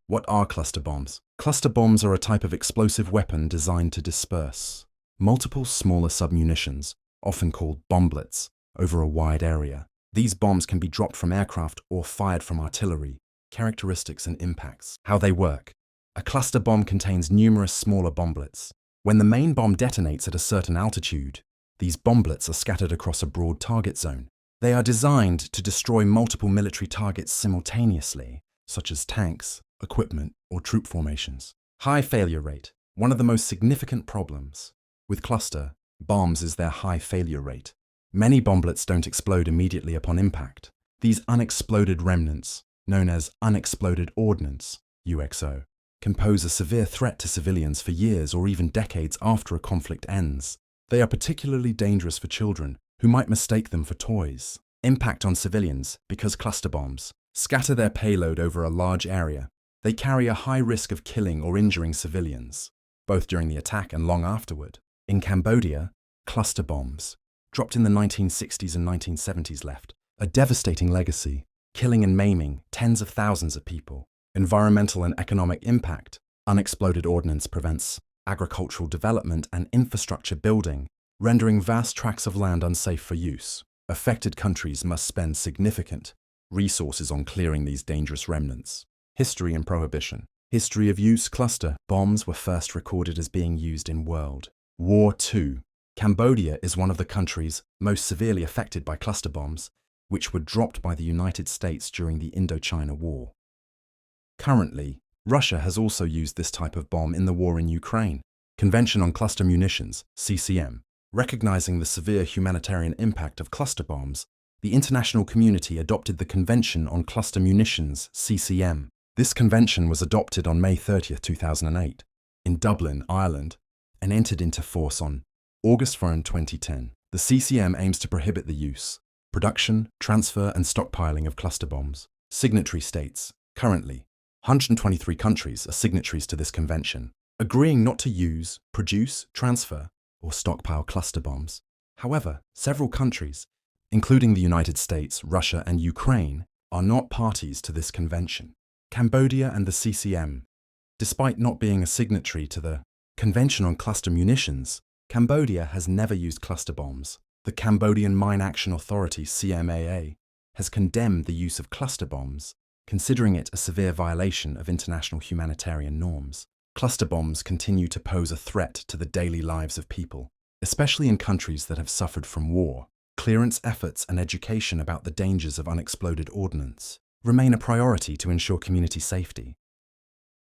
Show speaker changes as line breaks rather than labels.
What are cluster bombs? Cluster bombs are a type of explosive weapon designed to disperse multiple smaller submunitions, often called bomblets, over a wide area. These bombs can be dropped from aircraft or fired from artillery. Characteristics and impacts. How they work. A cluster bomb contains numerous smaller bomblets. When the main bomb detonates at a certain altitude, these bomblets are scattered across a broad target zone. They are designed to destroy multiple military targets simultaneously, such as tanks, equipment, or troop formations. High failure rate. One of the most significant problems with cluster bombs is their high failure rate. Many bomblets don't explode immediately upon impact. These unexploded remnants, known as unexploded ordnance, UXO, can pose a severe threat to civilians for years or even decades after a conflict ends. They are particularly dangerous for children, who might mistake them for toys. Impact on civilians. Because cluster bombs scatter their payload over a large area, they carry a high risk of killing or injuring civilians, both during the attack and long afterward. In Cambodia, cluster bombs, dropped in the 1960s and 1970s, left a devastating legacy, killing and maiming tens of thousands of people. Environmental and economic impact. Unexploded ordnance prevents agricultural development and infrastructure building, rendering vast tracts of land unsafe for use. Affected countries must spend significant resources on clearing these dangerous remnants. History and prohibition. History of use. Cluster bombs were first recorded as being used in World War II. Cambodia is one of the countries most severely affected by cluster bombs, which were dropped by the United States during the Indochina War. Currently, Russia has also used this type of bomb in the war in Ukraine. Convention on Cluster Munitions, CCM. Recognizing the severe humanitarian impact of cluster bombs, the international community adopted the Convention on Cluster Munitions, CCM. This convention was adopted on May 30, 2008, in Dublin, Ireland, and entered into force on August 4, 2010. The CCM aims to prohibit the use, production, transfer, and stockpiling of cluster bombs. Signatory states. Currently, 123 countries are signatories to this convention, agreeing not to use, produce, transfer, or stockpile cluster bombs. However, several countries, including the United States, Russia, and Ukraine, are not parties to this convention. Cambodia and the CCM. Despite not being a signatory to the Convention on Cluster Munitions, Cambodia has never used cluster bombs. The Cambodian Mine Action Authority, CMAA, has condemned the use of cluster bombs, considering it a severe violation of international humanitarian norms. Cluster bombs continue to pose a threat to the daily lives of people, especially in countries that have suffered from war. Clearance efforts and education about the dangers of unexploded ordnance remain a priority to ensure community safety.